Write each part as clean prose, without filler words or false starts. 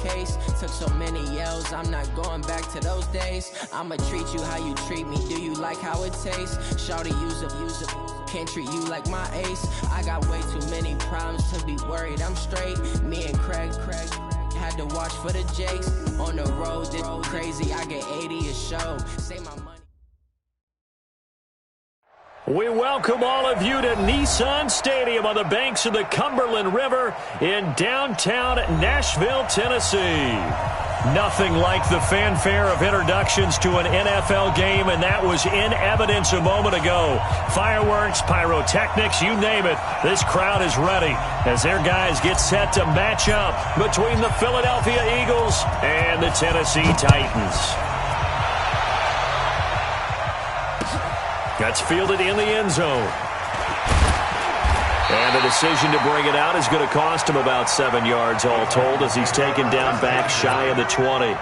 case. Took so many yells, I'm not going back to those days. I'ma treat you how you treat me, do you like how it tastes? Shawty, use up, can't treat you like my ace. I got way too many problems to be worried, I'm straight. Me and Craig had to watch for the Jakes. On the road, this crazy, I get 80 a show. Save my money. We welcome all of you to Nissan Stadium on the banks of the Cumberland River in downtown Nashville, Tennessee. Nothing like the fanfare of introductions to an NFL game, and that was in evidence a moment ago. Fireworks, pyrotechnics, you name it. This crowd is ready as their guys get set to match up between the Philadelphia Eagles and the Tennessee Titans. That's fielded in the end zone. And the decision to bring it out is going to cost him about 7 yards all told as he's taken down back shy of the 20. I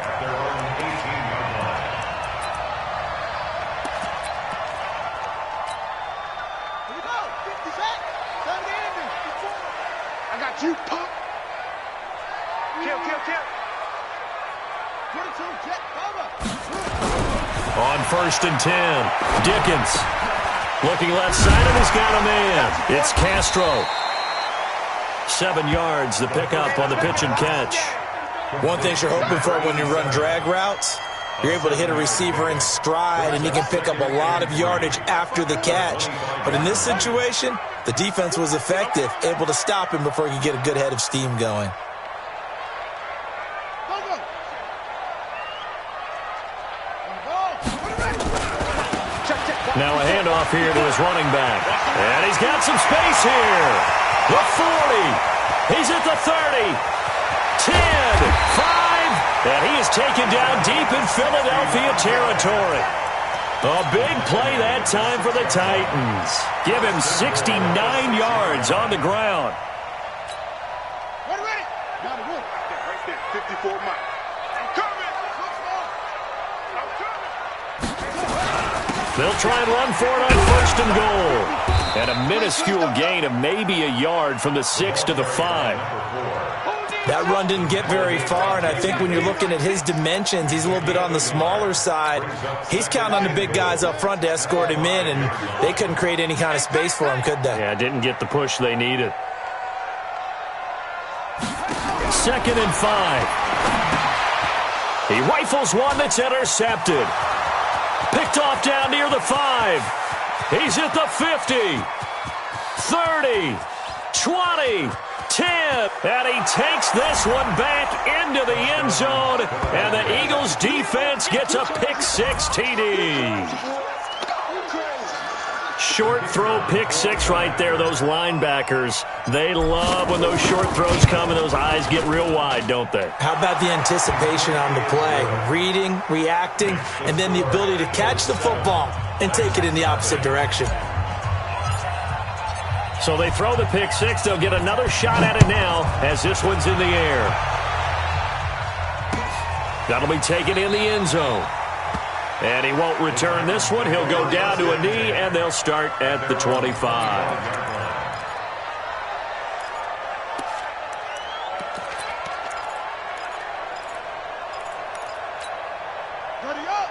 got you, punk. Kill. 22, jet, cover. On 1st and 10, Dickens looking left side, and he's got a man. It's Castro. 7 yards, the pickup on the pitch and catch. One thing you're hoping for when you run drag routes, you're able to hit a receiver in stride, and he can pick up a lot of yardage after the catch. But in this situation, the defense was effective, able to stop him before he could get a good head of steam going. Now a handoff here to his running back. And he's got some space here. The 40. He's at the 30. 10. 5. And he is taken down deep in Philadelphia territory. A big play that time for the Titans. Give him 69 yards on the ground. Ready. Now the roof. Right there, 54 miles. They'll try and run for it on 1st and goal. And a minuscule gain of maybe a yard from the 6 to the 5. That run didn't get very far, and I think when you're looking at his dimensions, he's a little bit on the smaller side. He's counting on the big guys up front to escort him in, and they couldn't create any kind of space for him, could they? Yeah, didn't get the push they needed. 2nd and 5. He rifles one that's intercepted. Picked off down near the 5. He's at the 50. 30. 20. 10. And he takes this one back into the end zone. And the Eagles defense gets a pick-6 TD. Short throw pick-6 right there. Those linebackers, they love when those short throws come and those eyes get real wide, don't they? How about the anticipation on the play? Reading, reacting, and then the ability to catch the football and take it in the opposite direction. So they throw the pick-6. They'll get another shot at it now as this one's in the air. That'll be taken in the end zone. And he won't return this one. He'll go down to a knee, and they'll start at the 25.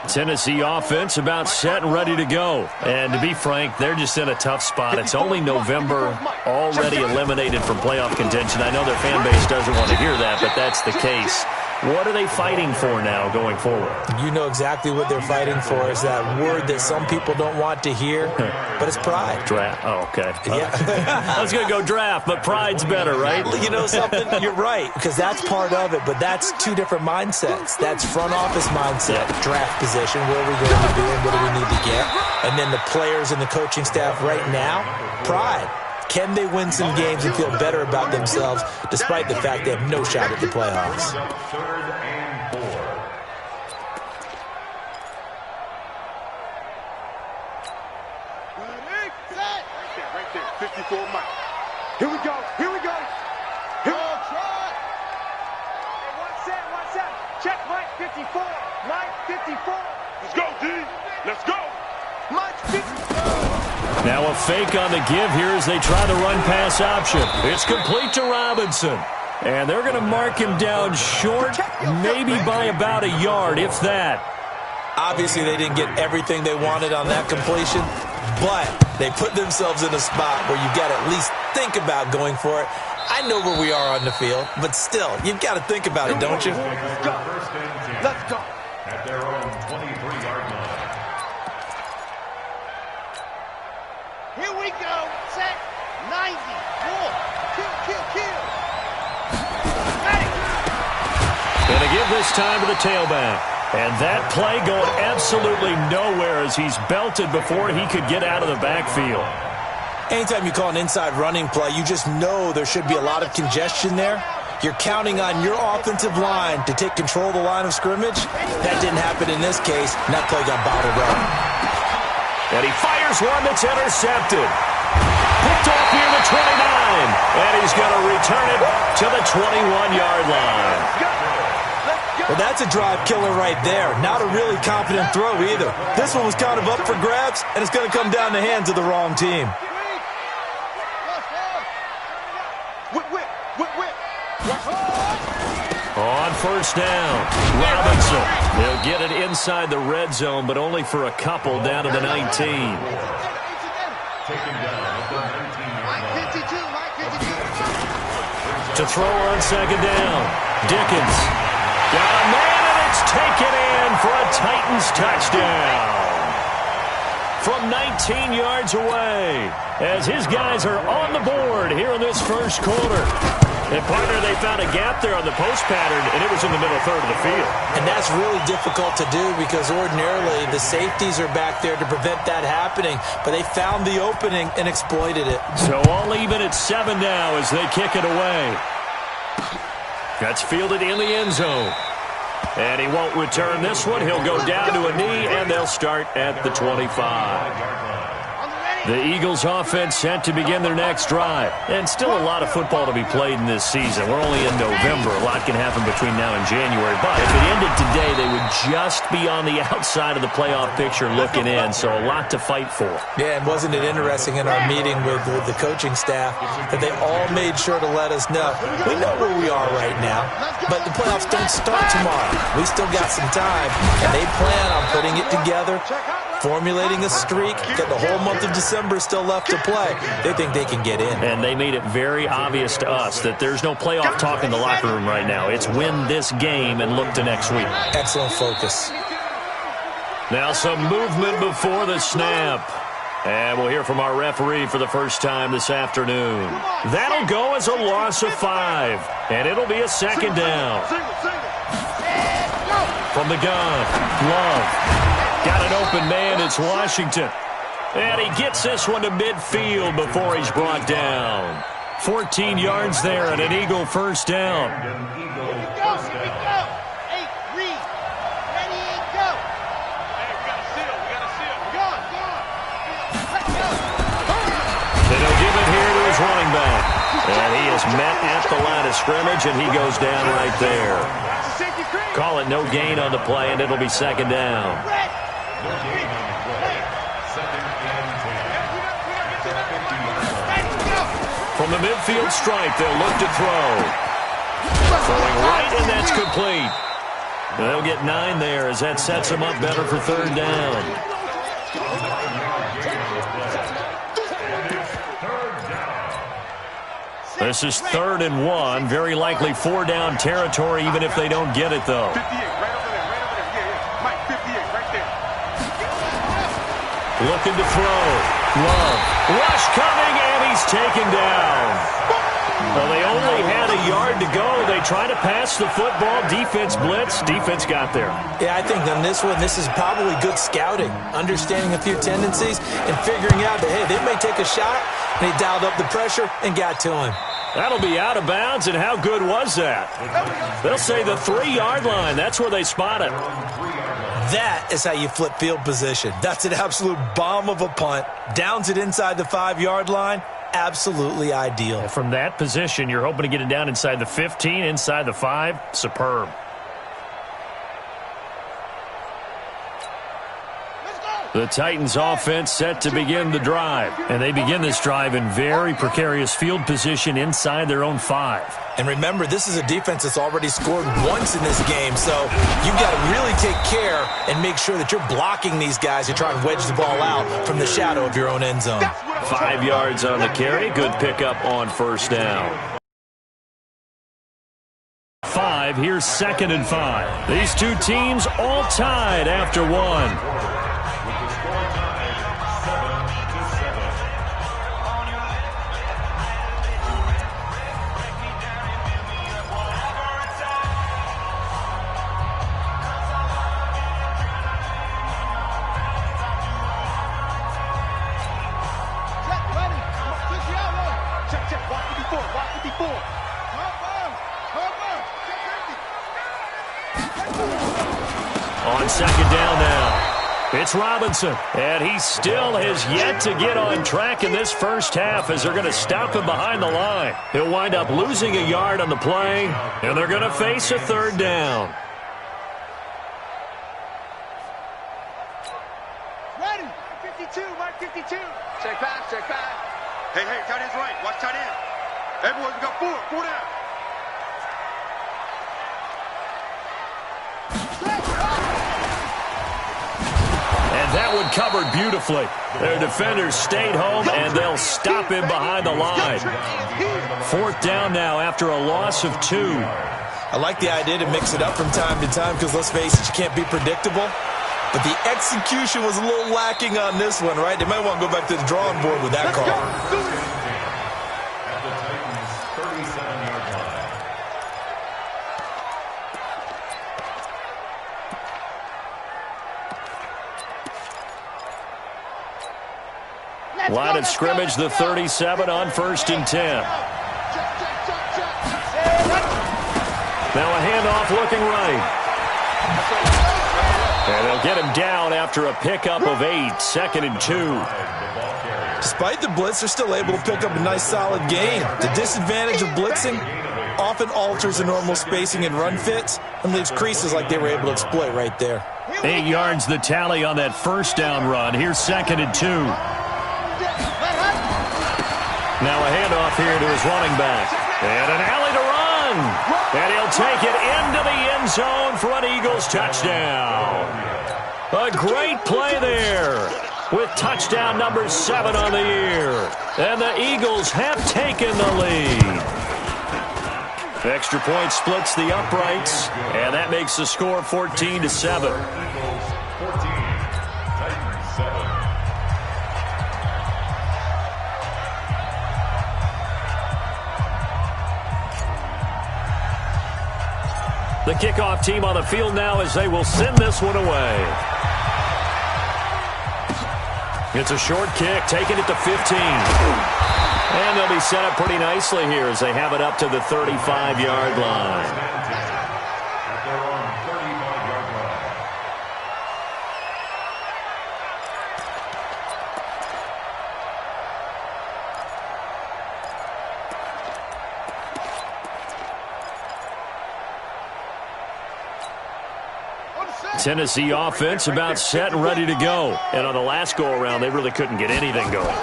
Tennessee offense about set and ready to go. And to be frank, they're just in a tough spot. It's only November, already eliminated from playoff contention. I know their fan base doesn't want to hear that, but that's the case. What are they fighting for now going forward? You know exactly what they're fighting for. Is that word that some people don't want to hear, but it's pride. Draft. Oh, okay. Yeah. I was going to go draft, but pride's better, right? You know something? You're right, because that's part of it, but that's two different mindsets. That's front office mindset, draft position, where are we going to be and what do we need to get? And then the players and the coaching staff right now, pride. Can they win some games and feel better about themselves despite the fact they have no shot at the playoffs? 3rd and 4. Ready, set. Right there, 54 miles. Here we go. Here we go. Here we go. Try. One set. Check Mike 54. Mike 54. Let's go, D. Let's go. Mike 54. Now a fake on the give here as they try the run-pass option. It's complete to Robinson. And they're going to mark him down short, maybe by about a yard, if that. Obviously, they didn't get everything they wanted on that completion, but they put themselves in a spot where you've got to at least think about going for it. I know where we are on the field, but still, you've got to think about it, don't you? Let's go. Let's go. At their own 23-yard line. Here we go. Set. 90. War. Kill. Going to give this time to the tailback. And that play going absolutely nowhere as he's belted before he could get out of the backfield. Anytime you call an inside running play, you just know there should be a lot of congestion there. You're counting on your offensive line to take control of the line of scrimmage. That didn't happen in this case, and that play got bottled up. And he fires one that's intercepted. Picked off near the 29. And he's going to return it to the 21-yard line. Well, that's a drive killer right there. Not a really confident throw either. This one was kind of up for grabs, and it's going to come down the hands of the wrong team. On first down, Robinson. He'll get it inside the red zone, but only for a couple down to the 19. Taken down at the 19-yard line. To throw on second down, Dickens. Got a man, and it's taken in for a Titans touchdown. From 19 yards away, as his guys are on the board here in this first quarter. And, partner, they found a gap there on the post pattern, and it was in the middle third of the field. And that's really difficult to do because ordinarily the safeties are back there to prevent that happening. But they found the opening and exploited it. So all even at 7 now as they kick it away. That's fielded in the end zone. And he won't return this one. He'll go down to a knee, and they'll start at the 25. The Eagles offense set to begin their next drive. And still a lot of football to be played in this season. We're only in November. A lot can happen between now and January. But if it ended today, they would just be on the outside of the playoff picture looking in. So a lot to fight for. Yeah, and wasn't it interesting in our meeting with the coaching staff that they all made sure to let us know, we know where we are right now, but the playoffs don't start tomorrow. We still got some time, and they plan on putting it together, formulating a streak, got the whole month of December still left to play. They think they can get in. And they made it very obvious to us that there's no playoff talk in the locker room right now. It's win this game and look to next week. Excellent focus. Now some movement before the snap. And we'll hear from our referee for the first time this afternoon. That'll go as a loss of 5. And it'll be a second down. From the gun, Love. Got an open man, it's Washington. And he gets this one to midfield before he's brought down. 14 yards there and an Eagle first down. And he'll give it here to his running back. And he is met at the line of scrimmage, and he goes down right there. Call it no gain on the play, and it'll be second down. From the midfield stripe, they'll look to throw. Throwing right, and that's complete. They'll get 9 there as that sets them up better for third down. This is 3rd and 1. Very likely 4-down territory, even if they don't get it, though. 58, right over there, yeah. Mike, 58, right there. Looking to throw. Love. Rush coming, and he's taken down. Well, they only had a yard to go. They tried to pass the football. Defense blitz. Defense got there. Yeah, I think on this one, this is probably good scouting, understanding a few tendencies and figuring out that, hey, they may take a shot, and he dialed up the pressure and got to him. That'll be out of bounds, and how good was that? They'll say the 3-yard line. That's where they spot it. That is how you flip field position. That's an absolute bomb of a punt. Downs it inside the 5-yard line. Absolutely ideal. From that position, you're hoping to get it down inside the 15, inside the 5. Superb. Let's go. The Titans offense set to begin the drive. And they begin this drive in very precarious field position inside their own 5. And remember, this is a defense that's already scored once in this game, so you've got to really take care and make sure that you're blocking these guys who try and wedge the ball out from the shadow of your own end zone. 5 yards on the carry. Good pickup on first down. 5, here's 2nd and 5. These two teams all tied after 1. On 2nd down now, it's Robinson, and he still has yet to get on track in this first half as they're going to stop him behind the line. He'll wind up losing a yard on the play, and they're going to face a 3rd down. Ready, 52, Mark 52. Check pass, check pass. Hey, tight end's right, watch tight end. Everyone, we got 4 down. That one covered beautifully. Their defenders stayed home, and they'll stop him behind the line. 4th down now after a loss of 2. I like the idea to mix it up from time to time because, let's face it, you can't be predictable. But the execution was a little lacking on this one, right? They might want to go back to the drawing board with that call. At the Titans' 37-yard line. Line of scrimmage, the 37 on 1st and 10. Now a handoff looking right. And they'll get him down after a pickup of 8, 2nd and 2. Despite the blitz, they're still able to pick up a nice solid gain. The disadvantage of blitzing often alters the normal spacing and run fits and leaves creases like they were able to exploit right there. 8 yards the tally on that 1st down run. Here's 2nd and 2. Now a handoff here to his running back. And an alley to run. And he'll take it into the end zone for an Eagles touchdown. A great play there with touchdown number 7 on the year. And the Eagles have taken the lead. Extra point splits the uprights. And that makes the score 14-7. Eagles 14, Titans 7. The kickoff team on the field now as they will send this one away. It's a short kick, taking it to 15. And they'll be set up pretty nicely here as they have it up to the 35-yard line. At their own 35-yard line. Tennessee offense about set and ready to go. And on the last go-around, they really couldn't get anything going.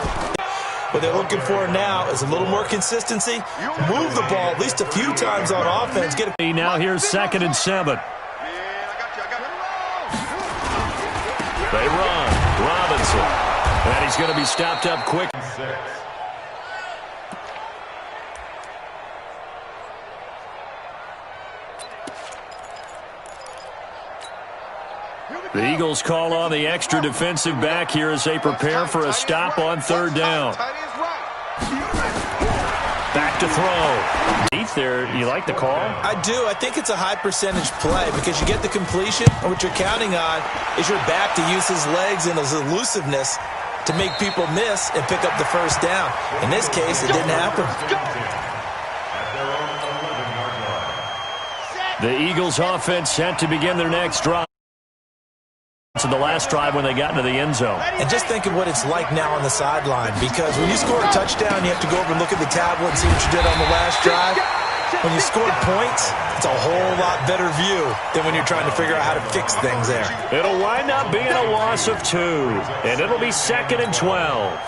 What they're looking for now is a little more consistency. Move the ball at least a few times on offense. Get it. Now here's 2nd and 7. They run. Robinson. And he's going to be stopped up quick. 6. The Eagles call on the extra defensive back here as they prepare for a stop on 3rd down. Back to throw. Deep there, you like the call? I do. I think it's a high percentage play because you get the completion, and what you're counting on is your back to use his legs and his elusiveness to make people miss and pick up the 1st down. In this case, it didn't happen. At their own 11-yard line. The Eagles offense set to begin their next drive. To the last drive when they got into the end zone. And just think of what it's like now on the sideline, because when you score a touchdown, you have to go over and look at the tablet and see what you did on the last drive. When you scored points, it's a whole lot better view than when you're trying to figure out how to fix things there. It'll wind up being a loss of 2, and it'll be 2nd and 12.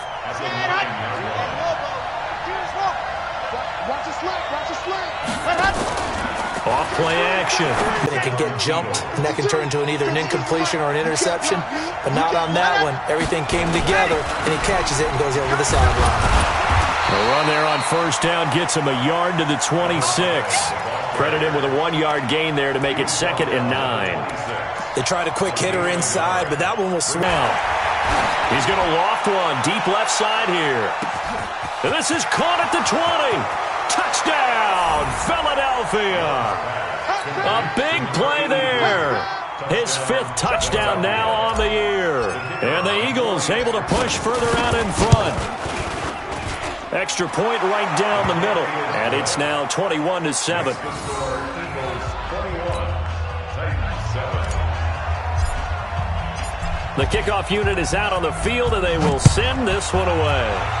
Off play action. It can get jumped, and that can turn into either an incompletion or an interception. But not on that one. Everything came together, and he catches it and goes over the sideline. The run there on first down gets him a yard to the 26. Credit him with a 1-yard gain there to make it 2nd and 9. They tried a quick hitter inside, but that one will swing. He's going to loft one deep left side here. And this is caught at the 20. Touchdown, Philadelphia. A big play there. His 5th touchdown now on the year. And the Eagles able to push further out in front. Extra point right down the middle. And it's now 21-7. The kickoff unit is out on the field, and they will send this one away.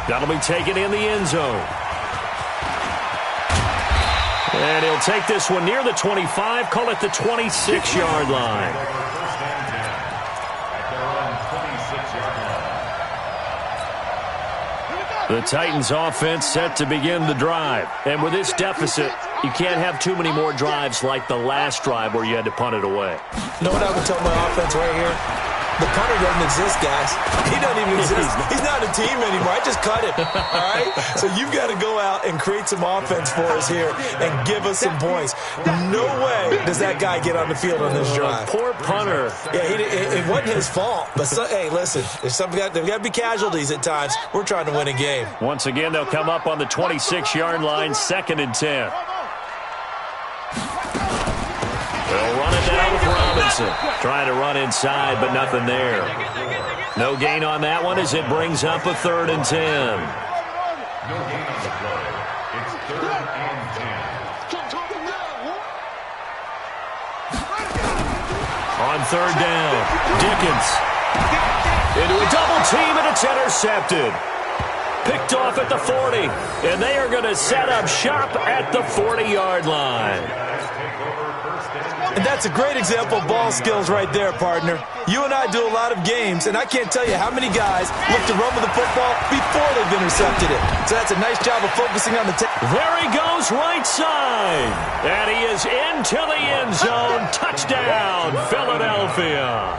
That'll be taken in the end zone. And he'll take this one near the 25, call it the 26-yard line. The Titans offense set to begin the drive. And with this deficit, you can't have too many more drives like the last drive where you had to punt it away. You know what I would tell my offense right here? The punter doesn't exist, guys. He doesn't even exist. He's not a team anymore. I just cut him, all right? So you've got to go out and create some offense for us here and give us some points. No way does that guy get on the field on this drive. Poor punter. Yeah, it wasn't his fault. But, hey, listen, there's got to be casualties at times. We're trying to win a game. Once again, they'll come up on the 26-yard line, 2nd and 10. They'll run it down with Robinson. Trying to run inside, but nothing there. No gain on that one as it brings up a 3rd and 10. No gain on the play. It's 3rd and 10. On 3rd down, Dickens. Into a double team, and it's intercepted. Picked off at the 40, and they are going to set up shop at the 40-yard line. And that's a great example of ball skills right there, partner. You and I do a lot of games, and I can't tell you how many guys look to run with the football before they've intercepted it. So that's a nice job of focusing on the There he goes right side. And he is into the end zone. Touchdown, Philadelphia.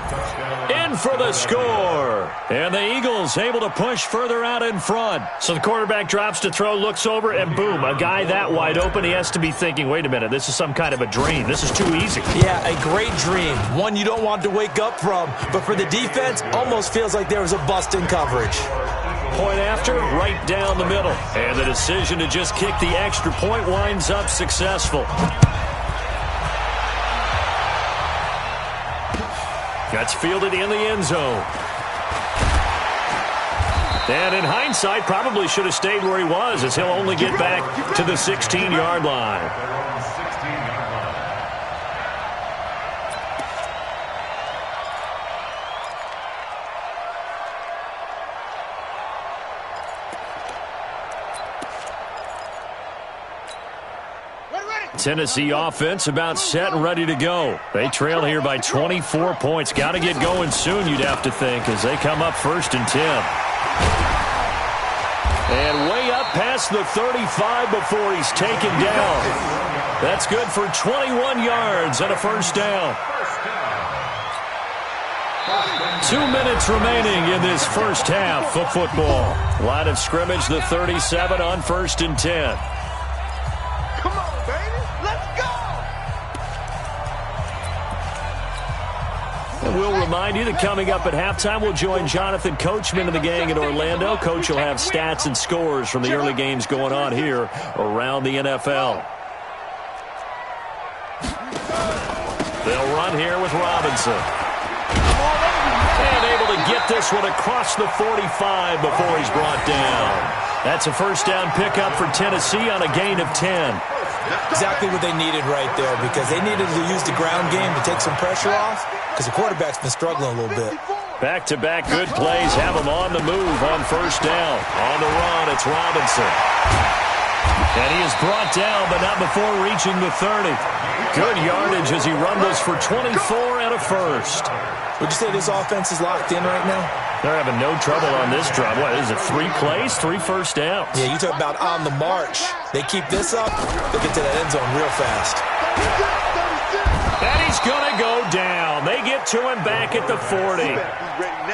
In for the score. And the Eagles able to push further out in front. So the quarterback drops to throw, looks over, and boom, a guy that wide open, he has to be thinking, wait a minute, this is some kind of a dream. This is too easy. Yeah, a great dream. One you don't want to wake up from. But for the defense, almost feels like there was a bust in coverage. Point after, right down the middle. And the decision to just kick the extra point winds up successful. That's fielded in the end zone. And in hindsight, probably should have stayed where he was, as he'll only get back to the 16-yard line. Tennessee offense about set and ready to go. They trail here by 24 points. Got to get going soon, you'd have to think, as they come up 1st and 10. And way up past the 35 before he's taken down. That's good for 21 yards and a 1st down. 2 minutes remaining in this first half of football. Line of scrimmage, the 37 on 1st and 10. And we'll remind you that coming up at halftime, we'll join Jonathan Coachman and the gang in Orlando. Coach will have stats and scores from the early games going on here around the NFL. They'll run here with Robinson. And able to get this one across the 45 before he's brought down. That's a 1st down pickup for Tennessee on a gain of 10. Exactly what they needed right there, because they needed to use the ground game to take some pressure off, because the quarterback's been struggling a little bit. Back-to-back good plays have him on the move on first down. On the run, it's Robinson. And he is brought down, but not before reaching the 30. Good yardage as he rumbles for 24 and a first. Would you say this offense is locked in right now? They're having no trouble on this drive. What is it, 3 plays, 3 first downs? Yeah, you talk about on the march. They keep this up, they'll get to that end zone real fast. And he's going to go down. They get to him back at the 40.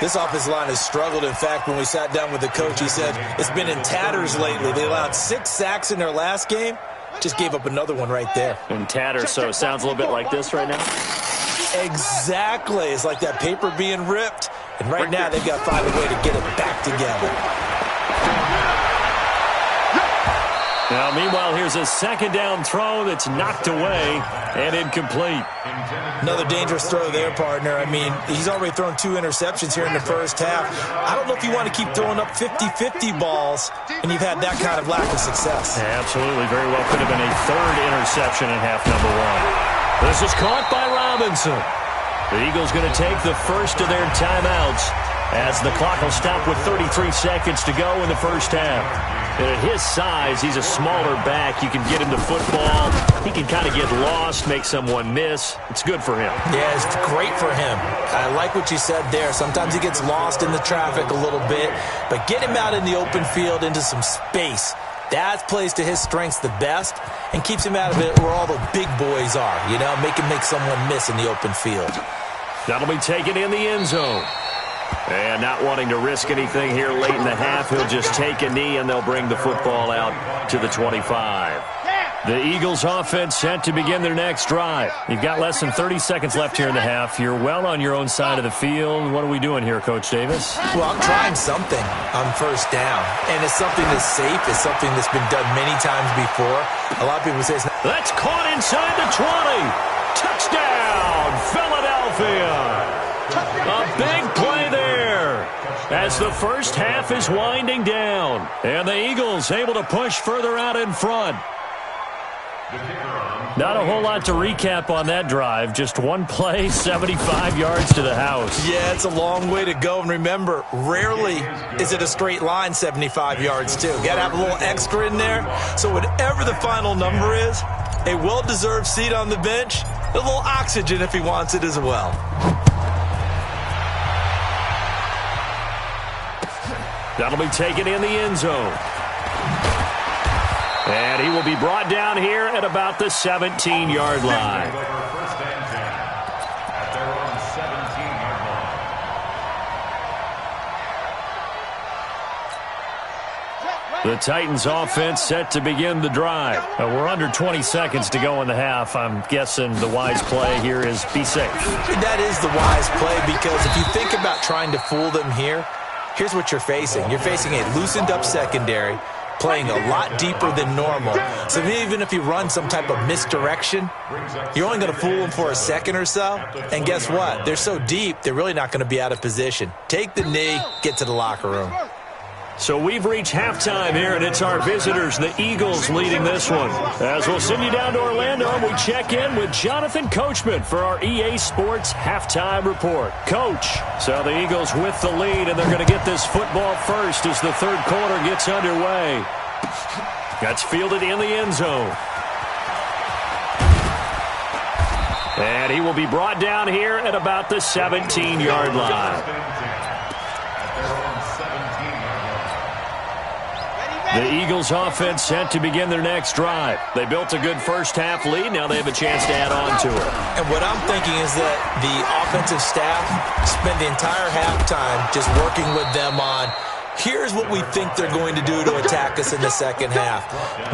This offensive line has struggled. In fact, when we sat down with the coach, he said it's been in tatters lately. They allowed 6 sacks in their last game. Just gave up another one right there. In tatters, so it sounds a little bit like this right now? Exactly. It's like that paper being ripped. And right now, they've got to find a way to get it back together. Now, meanwhile, here's a second down throw that's knocked away and incomplete. Another dangerous throw there, partner. I mean, he's already thrown 2 interceptions here in the first half. I don't know if you want to keep throwing up 50-50 balls, and you've had that kind of lack of success. Yeah, absolutely. Very well could have been a 3rd interception in half number 1. This is caught by Robinson. The Eagles going to take the first of their timeouts as the clock will stop with 33 seconds to go in the first half. And at his size, he's a smaller back. You can get him the football. He can kind of get lost, make someone miss. It's good for him. Yeah, it's great for him. I like what you said there. Sometimes he gets lost in the traffic a little bit, but get him out in the open field into some space. That plays to his strengths the best and keeps him out of it where all the big boys are, you know, make him make someone miss in the open field. That'll be taken in the end zone. And not wanting to risk anything here late in the half, he'll just take a knee and they'll bring the football out to the 25. The Eagles offense set to begin their next drive. You've got less than 30 seconds left here in the half. You're well on your own side of the field. What are we doing here, Coach Davis? Well, I'm trying something on first down. And it's something that's safe. It's something that's been done many times before. A lot of people say it's not. That's caught inside the 20. Touchdown, Philadelphia. A big play there as the first half is winding down. And the Eagles able to push further out in front. Not a whole lot to recap on that drive. Just one play, 75 yards to the house. Yeah, it's a long way to go. And remember, rarely is it a straight line 75 yards, too. Got to have a little extra in there. So whatever the final number is, a well-deserved seat on the bench, a little oxygen if he wants it as well. That'll be taken in the end zone. And he will be brought down here at about the 17-yard line. The Titans offense set to begin the drive. We're under 20 seconds to go in the half. I'm guessing the wise play here is be safe. That is the wise play because if you think about trying to fool them here, here's what you're facing. You're facing a loosened up secondary, playing a lot deeper than normal. So even if you run some type of misdirection, you're only going to fool them for a second or so. And guess what? They're so deep, they're really not going to be out of position. Take the knee, get to the locker room. So we've reached halftime here, and it's our visitors, the Eagles, leading this one. As we'll send you down to Orlando, we check in with Jonathan Coachman for our EA Sports Halftime Report. Coach, so the Eagles with the lead, and they're going to get this football first as the third quarter gets underway. That's fielded in the end zone. And he will be brought down here at about the 17-yard line. The Eagles offense set to begin their next drive. They built a good first half lead. Now they have a chance to add on to it. And what I'm thinking is that the offensive staff spent the entire halftime just working with them on here's what we think they're going to do to attack us in the second half.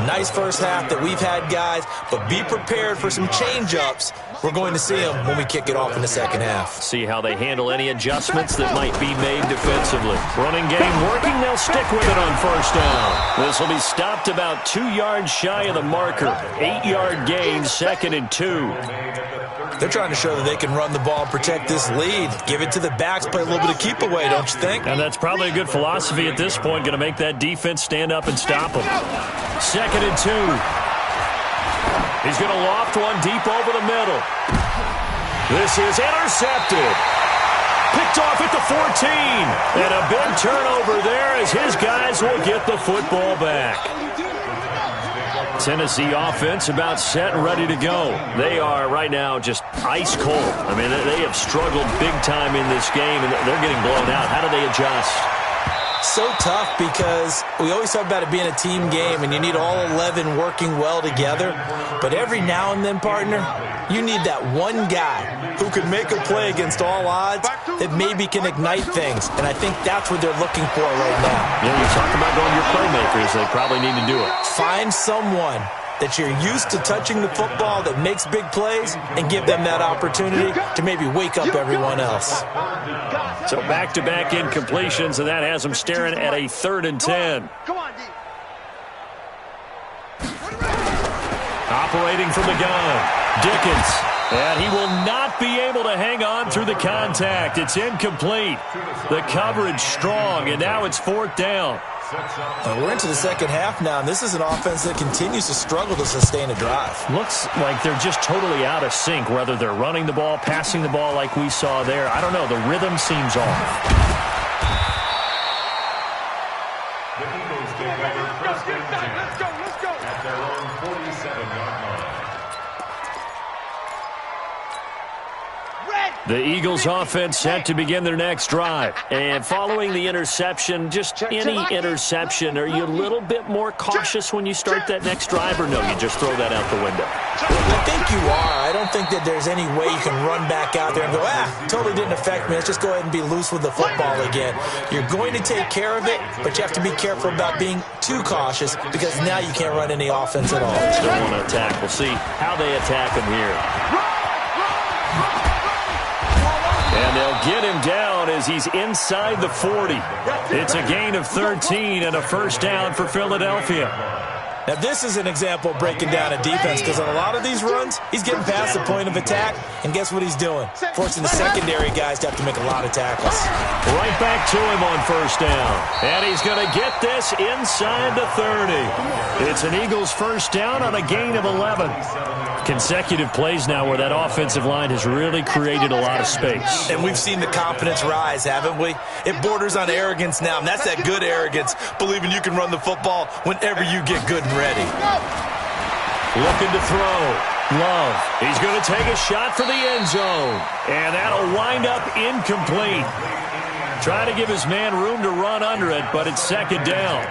Nice first half that we've had, guys, but be prepared for some change-ups. We're going to see them when we kick it off in the second half. See how they handle any adjustments that might be made defensively. Running game working, they'll stick with it on first down. This will be stopped about 2 yards shy of the marker. 8-yard gain, 2nd and 2. They're trying to show that they can run the ball and protect this lead. Give it to the backs, play a little bit of keep away, don't you think? And that's probably a good philosophy at this point, going to make that defense stand up and stop them. 2nd and 2. He's going to loft one deep over the middle. This is intercepted. Picked off at the 14. And a big turnover there as his guys will get the football back. Tennessee offense about set and ready to go. They are right now just ice cold. I mean, they have struggled big time in this game, and they're getting blown out. How do they adjust? So tough because we always talk about it being a team game, and you need all 11 working well together. But every now and then, partner, you need that one guy who can make a play against all odds that maybe can ignite things. And I think that's what they're looking for right now. Yeah, you talk about going your playmakers. They probably need to do it. Find someone that you're used to touching the football that makes big plays and give them that opportunity to maybe wake up everyone else. So back-to-back incompletions, and that has them staring at a 3rd and 10. Operating from the gun, Dickens. And he will not be able to hang on through the contact. It's incomplete. The coverage strong, and now it's 4th down. We're into the second half now, and this is an offense that continues to struggle to sustain a drive. Looks like they're just totally out of sync, whether they're running the ball, passing the ball like we saw there. I don't know. The rhythm seems off. The Eagles take over first and 10 at their own 47-yard line. The Eagles offense set to begin their next drive. And following the interception, just any interception, are you a little bit more cautious when you start that next drive, or no, you just throw that out the window? I think you are. I don't think that there's any way you can run back out there and go, totally didn't affect me. Let's just go ahead and be loose with the football again. You're going to take care of it, but you have to be careful about being too cautious because now you can't run any offense at all. Still want to attack. We'll see how they attack him here. And they'll get him down as he's inside the 40. It's a gain of 13 and a first down for Philadelphia. Now, this is an example of breaking down a defense because on a lot of these runs, he's getting past the point of attack, and guess what he's doing? Forcing the secondary guys to have to make a lot of tackles. Right back to him on first down. And he's going to get this inside the 30. It's an Eagles first down on a gain of 11. Consecutive plays now where that offensive line has really created a lot of space. And we've seen the confidence rise, haven't we? It borders on arrogance now, and that's that good arrogance, believing you can run the football whenever you get good and ready. Looking to throw. Love. He's going to take a shot for the end zone. And that'll wind up incomplete. Try to give his man room to run under it, but it's 2nd down.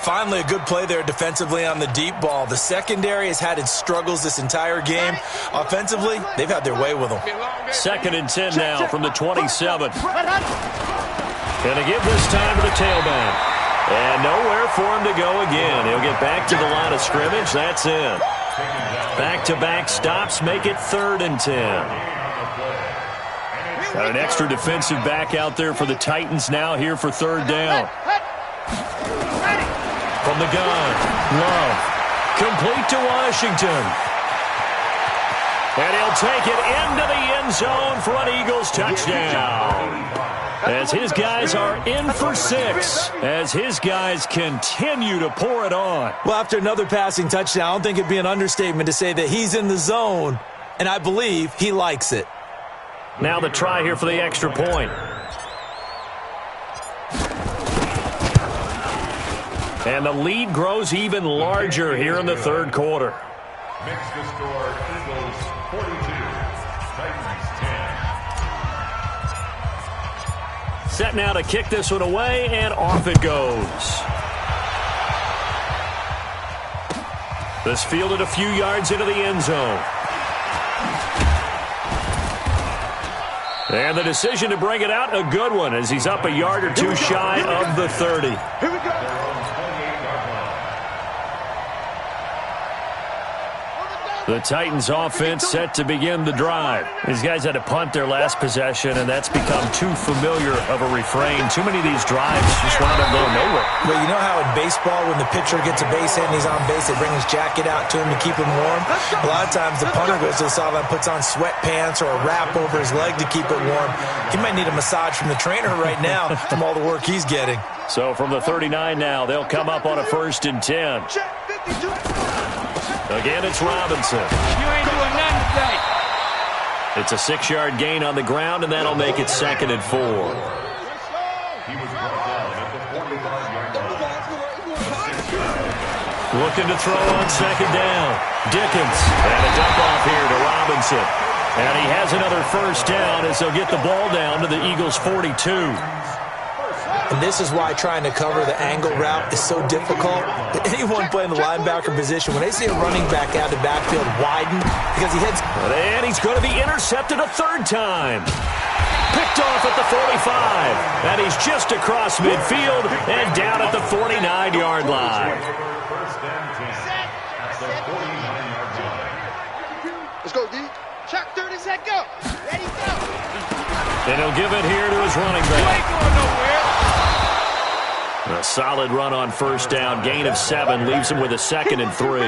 Finally, a good play there defensively on the deep ball. The secondary has had its struggles this entire game. Offensively, they've had their way with them. 2nd and 10 now from the 27. Gonna give this time to the tailback. And nowhere for him to go again. He'll get back to the line of scrimmage. That's in. Back-to-back stops make it 3rd and 10. Got an extra defensive back out there for the Titans now here for 3rd down. From the gun, Love, complete to Washington. And he'll take it into the end zone for an Eagles touchdown. As his guys are in for 6, as his guys continue to pour it on. Well, after another passing touchdown, I don't think it'd be an understatement to say that he's in the zone, and I believe he likes it. Now the try here for the extra point. And the lead grows even larger here in the 3rd quarter. Makes the score Eagles 42, Titans 10. Set now to kick this one away, and off it goes. This fielded a few yards into the end zone. And the decision to bring it out, a good one, as he's up a yard or two shy of the 30. Here we go. The Titans offense set to begin the drive. These guys had to punt their last possession, and that's become too familiar of a refrain. Too many of these drives just wound up going nowhere. Well, you know how in baseball, when the pitcher gets a base hit and he's on base, they bring his jacket out to him to keep him warm? A lot of times the punter goes to the sideline, puts on sweatpants or a wrap over his leg to keep it warm. He might need a massage from the trainer right now from all the work he's getting. So from the 39 now, they'll come up on a 1st and 10. Again, it's Robinson. You ain't doing nothing today. It's a 6-yard gain on the ground, and that'll make it 2nd and 4. He was brought down at the 45-yard line. Looking to throw on 2nd down. Dickens. And a dump off here to Robinson. And he has another 1st down as they'll get the ball down to the Eagles' 42. And this is why trying to cover the angle route is so difficult. Anyone playing the linebacker position, when they see a running back out of the backfield widen, because he hits... And he's going to be intercepted a 3rd time. Picked off at the 45. And he's just across midfield and down at the 49-yard line. First and 10 at the 49-yard line. Let's go, D. Chuck, 30 set, go. Ready, go. And he'll give it here to his running back. You ain't going nowhere. A solid run on 1st down. Gain of 7 leaves him with a 2nd and 3.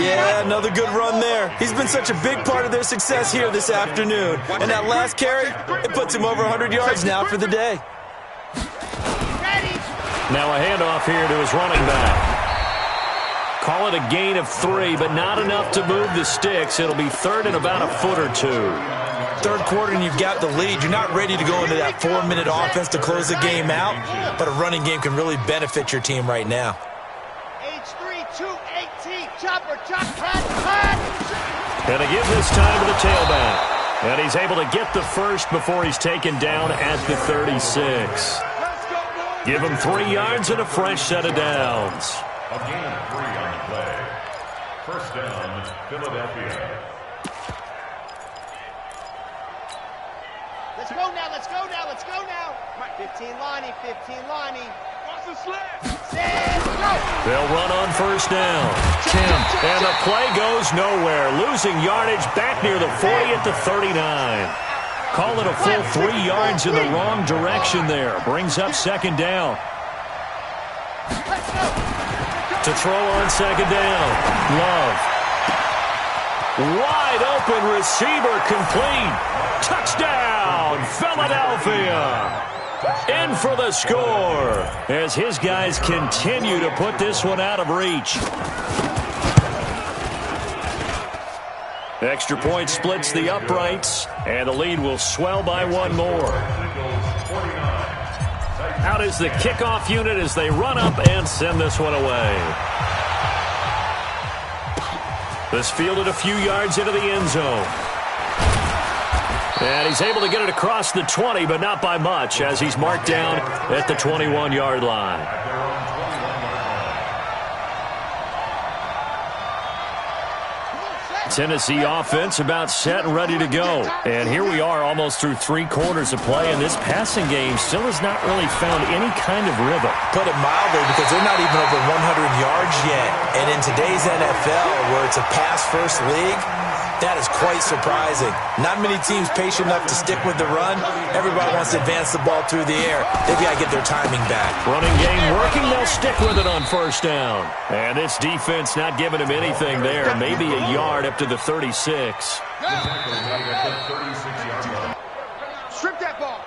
Yeah, another good run there. He's been such a big part of their success here this afternoon. And that last carry, it puts him over 100 yards now for the day. Now a handoff here to his running back. Call it a gain of 3, but not enough to move the sticks. It'll be 3rd and about a foot or 2. 3rd quarter and you've got the lead. You're not ready to go into that 4-minute offense to close the game out, but a running game can really benefit your team right now. H3, 218, chopper, chop, cut. And they give this time to the tailback. And he's able to get the 1st before he's taken down at the 36. Give him 3 yards and a fresh set of downs. A gain of 3 on the play. 1st down, Philadelphia. Let's go now, let's go now, let's go now. 15 Lonnie, 15 Lonnie. What's the slip? They'll run on 1st down. Tim, and the play goes nowhere. Losing yardage back near the 40 at the 39. Call it a full 3 yards in the wrong direction there. Brings up 2nd down. To throw on 2nd down. Love. Wide open receiver complete. Touchdown, Philadelphia. In for the score as his guys continue to put this one out of reach. Extra point splits the uprights, and the lead will swell by 1 more. Out is the kickoff unit as they run up and send this one away. This fielded a few yards into the end zone. And he's able to get it across the 20, but not by much, as he's marked down at the 21-yard line. Tennessee offense about set and ready to go. And here we are almost through 3 quarters of play, and this passing game still has not really found any kind of rhythm. Put it mildly, because they're not even over 100 yards yet. And in today's NFL, where it's a pass-first league, that is quite surprising. Not many teams patient enough to stick with the run. Everybody wants to advance the ball through the air. They've got to get their timing back. Running game working. They'll stick with it on 1st down. And this defense not giving him anything there. Maybe a yard up to the 36. Strip that ball.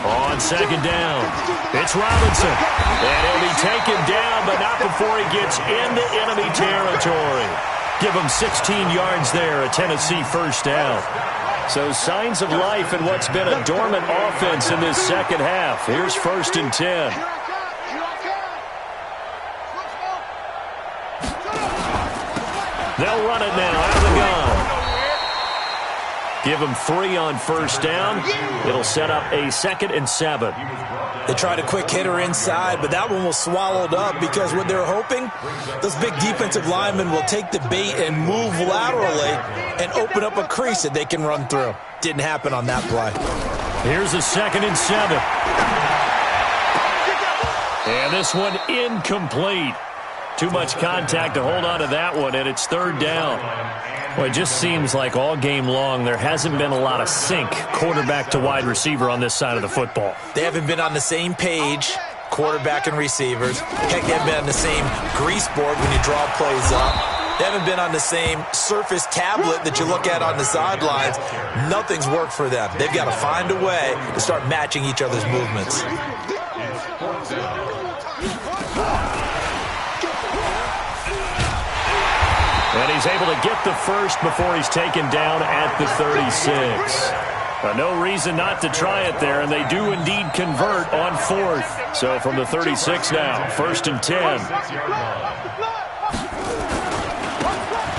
On 2nd down, it's Robinson. And he'll be taken down, but not before he gets into enemy territory. Give him 16 yards there, a Tennessee 1st down. So signs of life in what's been a dormant offense in this 2nd half. Here's 1st and 10. They'll run it now out of the gun. Give him 3 on 1st down. It'll set up a 2nd and 7. They tried a quick hitter inside, but that one was swallowed up because what they're hoping, those big defensive linemen will take the bait and move laterally and open up a crease that they can run through. Didn't happen on that play. Here's a 2nd and 7. And this one incomplete. Too much contact to hold on to that one, and it's 3rd down. Well, it just seems like all game long there hasn't been a lot of sync quarterback to wide receiver on this side of the football. They haven't been on the same page, quarterback and receivers. Heck, they haven't been on the same grease board when you draw plays up. They haven't been on the same surface tablet that you look at on the sidelines. Nothing's worked for them. They've got to find a way to start matching each other's movements. And he's able to get the first before he's taken down at the 36. No reason not to try it there, and they do indeed convert on fourth. So from the 36 now, 1st and 10.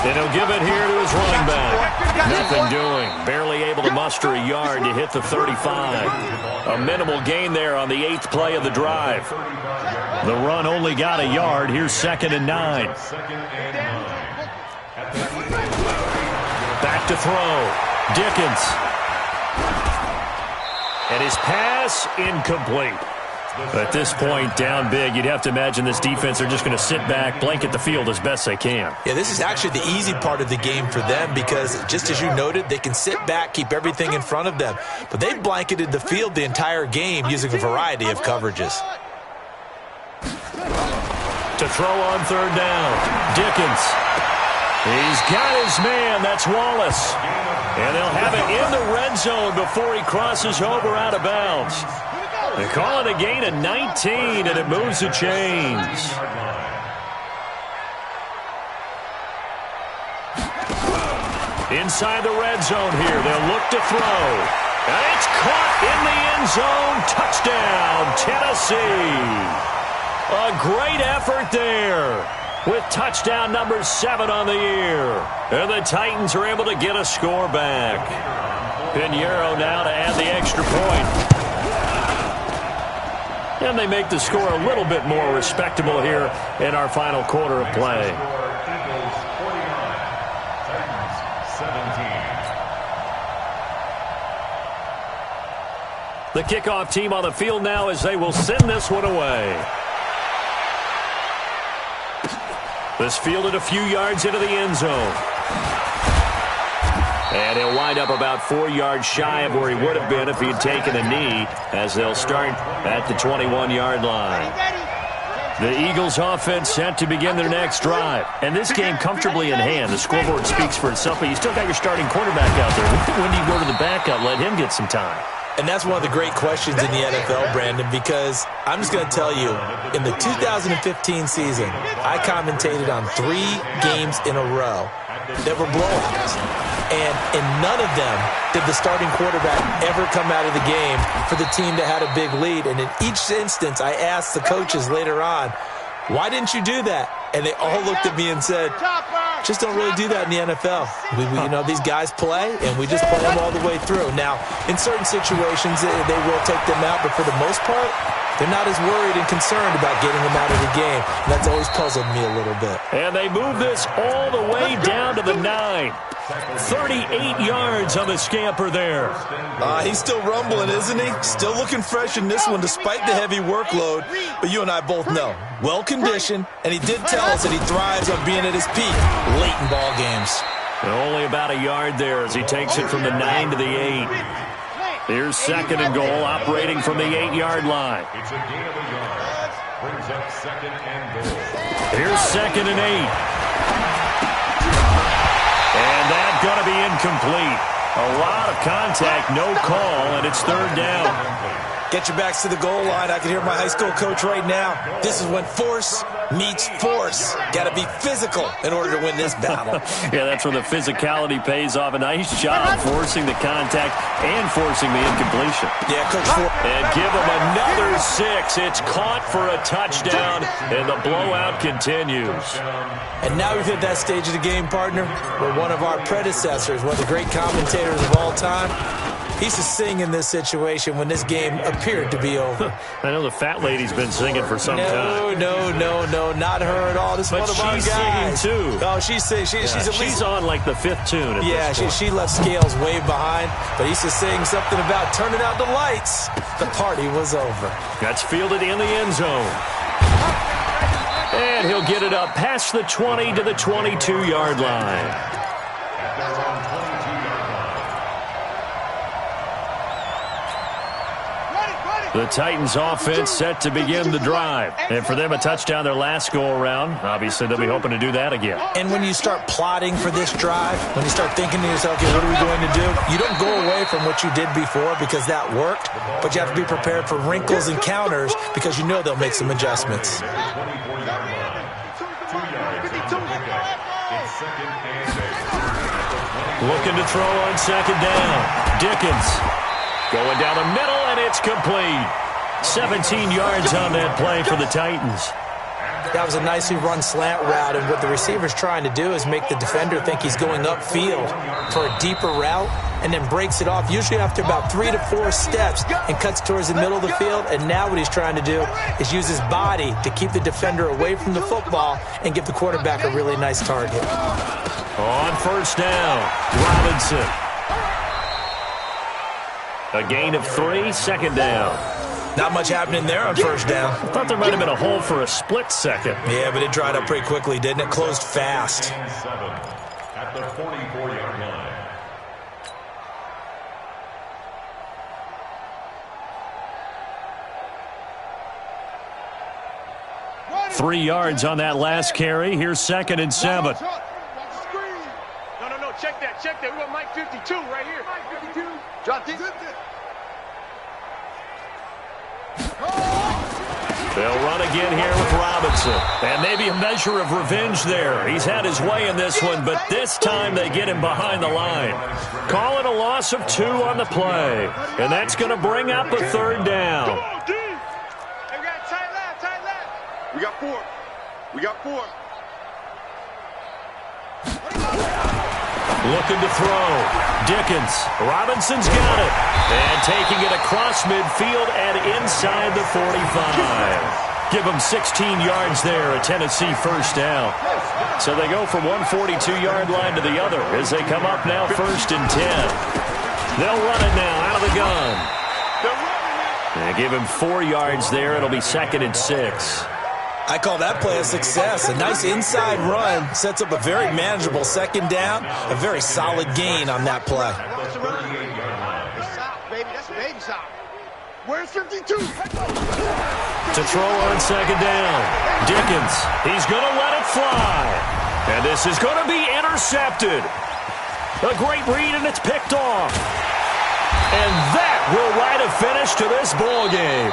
And he'll give it here to his running back. Nothing doing. Barely able to muster a yard to hit the 35. A minimal gain there on the 8th play of the drive. The run only got a yard. Here's 2nd and 9. Back to throw. Dickens. And his pass incomplete. At this point, down big, you'd have to imagine this defense are just going to sit back, blanket the field as best they can. Yeah, this is actually the easy part of the game for them because, just as you noted, they can sit back, keep everything in front of them. But they've blanketed the field the entire game using a variety of coverages. To throw on 3rd down, Dickens. He's got his man. That's Wallace. And they'll have it in the red zone before he crosses over out of bounds. They call it a gain of 19, and it moves the chains. Inside the red zone here. They'll look to throw. And it's caught in the end zone. Touchdown, Tennessee. A great effort there with touchdown number 7 on the year. And the Titans are able to get a score back. Pinheiro now to add the extra point. And they make the score a little bit more respectable here in our final quarter of play. Eagles 49, Titans 17. The kickoff team on the field now as they will send this one away. This fielded a few yards into the end zone. And he'll wind up about 4 yards shy of where he would have been if he had taken a knee, as they'll start at the 21-yard line. The Eagles offense set to begin their next drive. And this game comfortably in hand. The scoreboard speaks for itself, but you still got your starting quarterback out there. When do you go to the backup? Let him get some time. And that's one of the great questions in the NFL, Brandon, because I'm just going to tell you, in the 2015 season, I commentated on 3 games in a row that were blowouts. And in none of them did the starting quarterback ever come out of the game for the team that had a big lead. And in each instance, I asked the coaches later on, why didn't you do that? And they all looked at me and said, just don't really do that in the NFL. These guys play, and we just play them all the way through. Now, in certain situations, they will take them out, but for the most part, they're not as worried and concerned about getting them out of the game. And that's always puzzled me a little bit. And they move this all the way down to the 9. 38 yards on the scamper there. He's still rumbling, isn't he? Still looking fresh in this one despite the heavy workload. But you and I both know, well-conditioned, and he did tell us that he thrives on being at his peak late in ball games. And only about a yard there as he takes it from the 9 to the 8. Here's 2nd and goal, operating from the 8-yard line. It's a gain of a yard. Brings up 2nd and goal. Here's 2nd and 8. And that's going to be incomplete. A lot of contact, no call, and it's 3rd down. Get your backs to the goal line. I can hear my high school coach right now. This is when force meets force. Got to be physical in order to win this battle. Yeah, that's where the physicality pays off. A nice job forcing the contact and forcing the incompletion. Yeah, Coach Ford. And give him another 6. It's caught for a touchdown, and the blowout continues. And now we've hit that stage of the game, partner, where one of our predecessors, one of the great commentators of all time, he's to sing in this situation when this game appeared to be over. I know the fat lady's been singing for some time. No, not her at all. This is one of our guys. But she's singing, too. Oh, she's singing. She's on, like, the 5th tune. Yeah, she left Scales way behind, but he's to sing something about turning out the lights. The party was over. That's fielded in the end zone. And he'll get it up past the 20 to the 22-yard line. The Titans offense set to begin the drive. And for them, a touchdown their last go-around. Obviously, they'll be hoping to do that again. And when you start plotting for this drive, when you start thinking to yourself, okay, what are we going to do? You don't go away from what you did before because that worked, but you have to be prepared for wrinkles and counters because you know they'll make some adjustments. second and 8. Looking to throw on second down. Dickens going down the middle, and it's complete. 17 yards on that play for the Titans. That was a nicely run slant route, and what the receiver's trying to do is make the defender think he's going upfield for a deeper route and then breaks it off, usually after about 3 to 4 steps, and cuts towards the middle of the field. And now what he's trying to do is use his body to keep the defender away from the football and give the quarterback a really nice target. On first down, Robinson. A gain of 3, second down. Not much happening there on first down. I thought there might have been a hole for a split second. Yeah, but it dried up pretty quickly, didn't it? Closed fast. 7 at the 44-yard line. 3 yards on that last carry. Here's 2nd and 7. No, check that. We got Mike 52 right here. Mike 52. Drop this. They'll run again here with Robinson. And maybe a measure of revenge there. He's had his way in this one, but this time they get him behind the line. Call it a loss of 2 on the play. And that's going to bring up a 3rd down. Hey, we got tight left. We got 4. Looking to throw. Dickens. Robinson's got it. And taking it across midfield and inside the 45. Give them 16 yards there, a Tennessee first down. So they go from one 42-yard line to the other as they come up now 1st and 10. They'll run it now out of the gun. And give him 4 yards there. It'll be 2nd and 6. I call that play a success. A nice inside run sets up a very manageable 2nd down. A very solid gain on that play. Where's 52? To throw on 2nd down. Dickens. He's going to let it fly. And this is going to be intercepted. A great read, and it's picked off. And that will write a finish to this ball game.